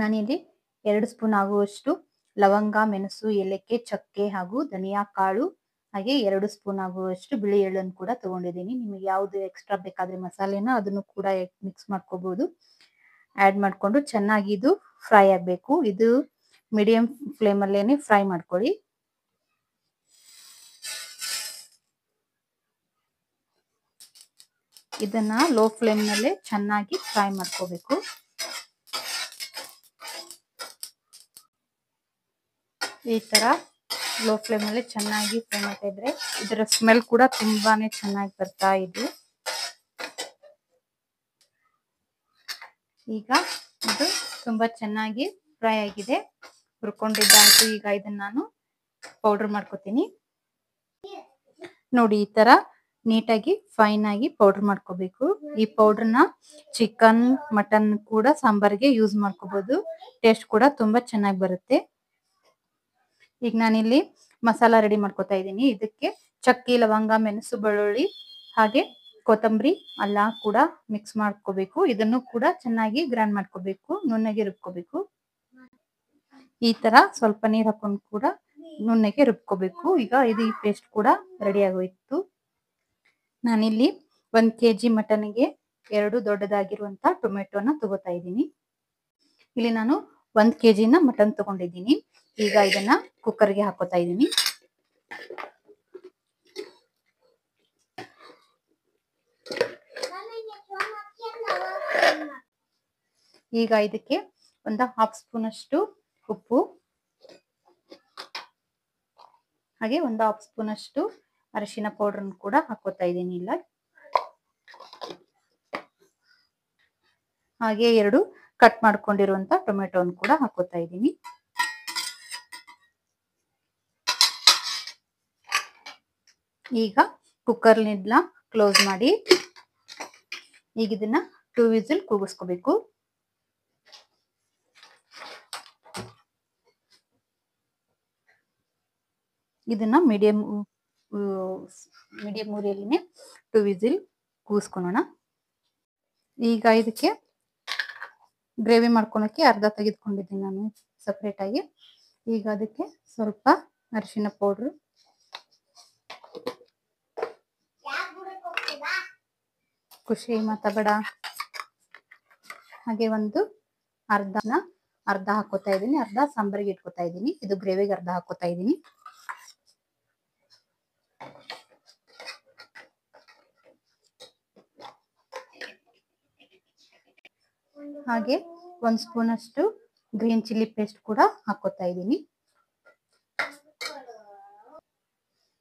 ನಾನಿಲ್ಲಿ 2 ಸ್ಪೂನ್ ಆಗುವಷ್ಟು ಲವಂಗ, ಮೆಣಸು, ಏಲಕ್ಕಿ, ಚಕ್ಕೆ ಹಾಗೂ ಧನಿಯಾ ಕಾಳು, ಹಾಗೆ 2 ಸ್ಪೂನ್ ಆಗುವಷ್ಟು ಬಿಳಿ ಎಳ್ಳನ್ನು ಕೂಡ ತಗೊಂಡಿದ್ದೀನಿ. ನಿಮಗೆ ಯಾವುದು ಎಕ್ಸ್ಟ್ರಾ ಬೇಕಾದ್ರೆ ಮಸಾಲೆನ ಅದನ್ನು ಕೂಡ ಮಿಕ್ಸ್ ಮಾಡ್ಕೋಬಹುದು. ಆಡ್ ಮಾಡ್ಕೊಂಡು ಚೆನ್ನಾಗಿ ಇದು ಫ್ರೈ ಆಗಬೇಕು. ಇದು ಮೀಡಿಯಂ ಫ್ಲೇಮ್ ಅಲ್ಲೇನೆ ಫ್ರೈ ಮಾಡ್ಕೊಳ್ಳಿ. ಇದನ್ನ ಲೋ ಫ್ಲೇಮ್ ನಲ್ಲೇ ಚೆನ್ನಾಗಿ ಫ್ರೈ ಮಾಡ್ಕೋಬೇಕು. ಈ ತರ ಲೋ ಫ್ಲೇಮ್ ಅಲ್ಲಿ ಚೆನ್ನಾಗಿ ಫ್ರೈ ಮಾಡ್ತಾ ಇದ್ರೆ ಇದರ ಸ್ಮೆಲ್ ಕೂಡ ತುಂಬಾನೇ ಚೆನ್ನಾಗಿ ಬರ್ತಾ ಇದೆ. ಈಗ ಇದು ತುಂಬಾ ಚೆನ್ನಾಗಿ ಫ್ರೈ ಆಗಿದೆ, ಹುರ್ಕೊಂಡಿದ್ದಾಯ್ತು. ಈಗ ಇದನ್ನ ನಾನು ಪೌಡರ್ ಮಾಡ್ಕೋತೀನಿ. ನೋಡಿ, ಈ ತರ ನೀಟಾಗಿ ಫೈನ್ ಆಗಿ ಪೌಡರ್ ಮಾಡ್ಕೋಬೇಕು. ಈ ಪೌಡರ್ನ ಚಿಕನ್, ಮಟನ್ ಕೂಡ ಸಾಂಬಾರ್ಗೆ ಯೂಸ್ ಮಾಡ್ಕೋಬಹುದು. ಟೇಸ್ಟ್ ಕೂಡ ತುಂಬಾ ಚೆನ್ನಾಗಿ ಬರುತ್ತೆ. ಈಗ ನಾನಿಲ್ಲಿ ಮಸಾಲಾ ರೆಡಿ ಮಾಡ್ಕೋತಾ ಇದ್ದೀನಿ. ಇದಕ್ಕೆ ಚಕ್ಕೆ, ಲವಂಗ, ಮೆಣಸು, ಬೆಳ್ಳುಳ್ಳಿ ಹಾಗೆ ಕೊತ್ತಂಬರಿ, ಅಲ್ಲ ಕೂಡ ಮಿಕ್ಸ್ ಮಾಡ್ಕೋಬೇಕು. ಇದನ್ನು ಕೂಡ ಚೆನ್ನಾಗಿ ಗ್ರೈಂಡ್ ಮಾಡ್ಕೋಬೇಕು, ನುಣ್ಣಗೆ ರುಬ್ಕೋಬೇಕು. ಈ ತರ ಸ್ವಲ್ಪ ನೀರ್ ಹಾಕೊಂಡು ಕೂಡ ನುಣ್ಣಗೆ ರುಬ್ಕೋಬೇಕು. ಈಗ ಇದು ಈ ಪೇಸ್ಟ್ ಕೂಡ ರೆಡಿ ಆಗೋಯ್ತು. ನಾನಿಲ್ಲಿ 1 kg ಮಟನ್ಗೆ 2 ದೊಡ್ಡದಾಗಿರುವಂತ ಟೊಮೆಟೊನ ತಗೋತಾ ಇದ್ದೀನಿ. ಇಲ್ಲಿ ನಾನು 1 kg ಮಟನ್ ತಗೊಂಡಿದ್ದೀನಿ. ಈಗ ಇದನ್ನ ಕುಕ್ಕರ್ಗೆ ಹಾಕೋತಾ ಇದ್ದೀನಿ. ಈಗ ಇದಕ್ಕೆ ಒಂದು 1/2 ಸ್ಪೂನ್ ಅಷ್ಟು ಉಪ್ಪು, ಹಾಗೆ 1/2 ಸ್ಪೂನ್ ಅಷ್ಟು ಅರಿಶಿನ ಪೌಡರ್ ಕೂಡ ಹಾಕೋತಾ ಇದ್ದೀನಿ. ಇಲ್ಲ ಹಾಗೆ 2 ಕಟ್ ಮಾಡ್ಕೊಂಡಿರುವಂತ ಟೊಮೆಟೊನ ಕೂಡ ಹಾಕೋತಾ ಇದ್ದೀನಿ. ಈಗ ಕುಕ್ಕರ್ ಲಿಡ್ನ ಕ್ಲೋಸ್ ಮಾಡಿ ಈಗ ಇದನ್ನ 2 ವಿಸಿಲ್ ಕೂಗಿಸ್ಕೋಬೇಕು. ಇದನ್ನ ಮೀಡಿಯಂ ಉರಿಯಲ್ಲಿನೇ 2 ವಿಸಿಲ್ ಕೂಗಿಸ್ಕೊಳ್ಳೋಣ. ಈಗ ಇದಕ್ಕೆ ಗ್ರೇವಿ ಮಾಡ್ಕೊಳಕ್ಕೆ ಅರ್ಧ ತೆಗೆದುಕೊಂಡಿದ್ದೀನಿ ನಾನು ಸಪ್ರೇಟ್ ಆಗಿ. ಈಗ ಅದಕ್ಕೆ ಸ್ವಲ್ಪ ಅರಿಶಿನ ಪೌಡ್ರು, ಖುಷಿ ಮಾತಾಬೇಡ, ಹಾಗೆ ಒಂದು ಅರ್ಧ ಹಾಕೋತಾ ಇದ್ದೀನಿ. ಅರ್ಧ ಸಾಂಬಾರಿಗೆ ಇಟ್ಕೋತಾ ಇದ್ದೀನಿ. ಇದು ಗ್ರೇವಿಗೆ ಅರ್ಧ ಹಾಕೋತಾ ಇದ್ದೀನಿ. ಹಾಗೆ 1 ಸ್ಪೂನ್ ಅಷ್ಟು ಗ್ರೀನ್ ಚಿಲ್ಲಿ ಪೇಸ್ಟ್ ಕೂಡ ಹಾಕೋತಾ ಇದ್ದೀನಿ.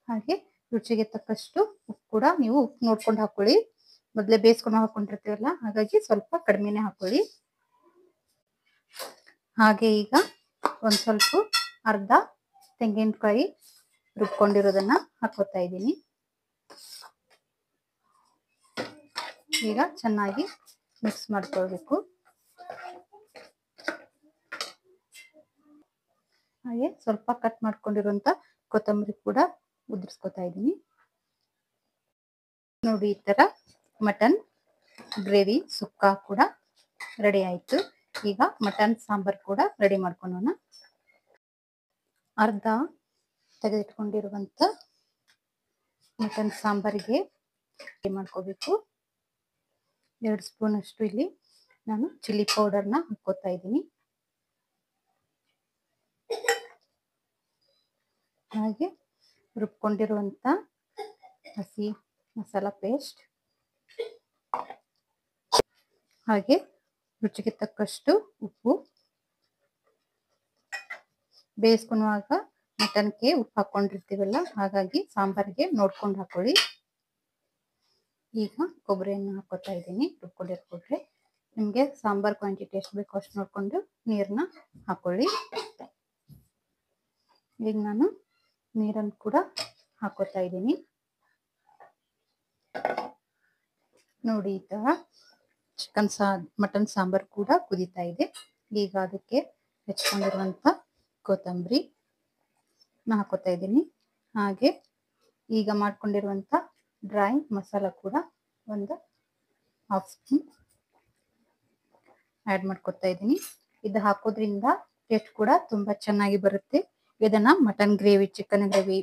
ಹಾಗೆ ರುಚಿಗೆ ತಕ್ಕಷ್ಟು ಉಪ್ಪು ಕೂಡ ನೀವು ಉಪ್ಪು ನೋಡ್ಕೊಂಡು ಹಾಕೊಳ್ಳಿ. ಮೊದಲೇ ಬೇಯಿಸ್ಕೊಂಡು ಹಾಕೊಂಡಿರ್ತೀವಲ್ಲ, ಹಾಗಾಗಿ ಸ್ವಲ್ಪ ಕಡಿಮೆನೆ ಹಾಕೊಳ್ಳಿ. ಹಾಗೆ ಈಗ ಒಂದ್ ಸ್ವಲ್ಪ ಅರ್ಧ ತೆಂಗಿನಕಾಯಿ ರುಬ್ಕೊಂಡಿರೋದನ್ನ ಹಾಕೋತಾ ಇದ್ದೀನಿ. ಈಗ ಚೆನ್ನಾಗಿ ಮಿಕ್ಸ್ ಮಾಡ್ಕೊಳ್ಬೇಕು. ಹಾಗೆ ಸ್ವಲ್ಪ ಕಟ್ ಮಾಡ್ಕೊಂಡಿರುವಂತ ಕೊತ್ತಂಬರಿ ಕೂಡ ಉದುರಿಸ್ಕೊತಾ ಇದ್ದೀನಿ. ನೋಡಿ, ಈ ತರ ಮಟನ್ ಗ್ರೇವಿ ಸುಕ್ಕ ಕೂಡ ರೆಡಿ ಆಯ್ತು. ಈಗ ಮಟನ್ ಸಾಂಬಾರ್ ಕೂಡ ರೆಡಿ ಮಾಡ್ಕೊಳ್ಳೋಣ. ಅರ್ಧ ತೆಗೆದಿಟ್ಕೊಂಡಿರುವಂತ ಮಟನ್ ಸಾಂಬಾರಿಗೆ ಮಾಡ್ಕೋಬೇಕು. 2 ಸ್ಪೂನ್ ಅಷ್ಟು ಇಲ್ಲಿ ನಾನು ಚಿಲ್ಲಿ ಪೌಡರ್ನ ಹಾಕೋತಾ ಇದ್ದೀನಿ. ಹಾಗೆ ರುಬ್ಕೊಂಡಿರುವಂತ ಹಸಿ ಮಸಾಲಾ ಪೇಸ್ಟ್, ಹಾಗೆ ರುಚಿಗೆ ತಕ್ಕಷ್ಟು ಉಪ್ಪು. ಬೇಯಿಸ್ಕೊಳ್ಳುವಾಗ ಮಟನ್ಗೆ ಉಪ್ಪು ಹಾಕೊಂಡಿರ್ತೀವಲ್ಲ, ಹಾಗಾಗಿ ಸಾಂಬಾರಿಗೆ ನೋಡ್ಕೊಂಡು ಹಾಕೊಳ್ಳಿ. ಈಗ ಕೊಬ್ಬರಿಯನ್ನು ಹಾಕೋತಾ ಇದ್ದೀನಿ. ರುಬ್ಕೊಂಡಿರ್ಕೊಟ್ರೆ ನಿಮಗೆ ಸಾಂಬಾರ್ ಕ್ವಾಂಟಿಟಿ ಎಷ್ಟು ಬೇಕೋ ಅಷ್ಟು ನೋಡ್ಕೊಂಡು ನೀರನ್ನ ಹಾಕೊಳ್ಳಿ. ಈಗ ನಾನು ನೀರನ್ನು ಕೂಡ ಹಾಕೋತಾ ಇದ್ದೀನಿ. ನೋಡಿ, ಈ ತರ ಮಟನ್ ಸಾಂಬಾರ್ ಕೂಡ ಕುದೀತಾ ಇದೆ. ಈಗ ಅದಕ್ಕೆ ಹೆಚ್ಚಿಕೊಂಡಿರುವಂತ ಕೊತ್ತಂಬರಿ ಹಾಕೋತಾ ಇದ್ದೀನಿ. ಹಾಗೆ ಈಗ ಮಾಡ್ಕೊಂಡಿರುವಂತ ಡ್ರೈ ಮಸಾಲ ಕೂಡ ಒಂದು 1/2 ಸ್ಪೂನ್ ಆಡ್ ಮಾಡ್ಕೊತಾ ಇದ್ದೀನಿ. ಇದು ಹಾಕೋದ್ರಿಂದ ಟೇಸ್ಟ್ ಕೂಡ ತುಂಬಾ ಚೆನ್ನಾಗಿ ಬರುತ್ತೆ. ಇದನ್ನ ಮಟನ್ ಗ್ರೇವಿ, ಚಿಕನ್ ಗ್ರೇವಿ,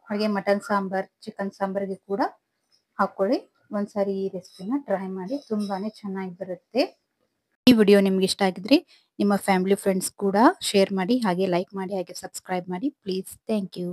ಹಾಗೆ ಮಟನ್ ಸಾಂಬಾರ್, ಚಿಕನ್ ಸಾಂಬಾರ್ಗೆ ಕೂಡ ಹಾಕೊಳ್ಳಿ. ಒಂದ್ಸಾರಿ ಈ ರೆಸಿಪಿನ ಟ್ರೈ ಮಾಡಿ, ತುಂಬಾನೇ ಚೆನ್ನಾಗಿ ಬರುತ್ತೆ. ಈ ವಿಡಿಯೋ ನಿಮ್ಗೆ ಇಷ್ಟ ಆಗಿದ್ರೆ ನಿಮ್ಮ ಫ್ಯಾಮಿಲಿ ಫ್ರೆಂಡ್ಸ್ ಕೂಡ ಶೇರ್ ಮಾಡಿ, ಹಾಗೆ ಲೈಕ್ ಮಾಡಿ, ಹಾಗೆ ಸಬ್ಸ್ಕ್ರೈಬ್ ಮಾಡಿ ಪ್ಲೀಸ್. Thank you.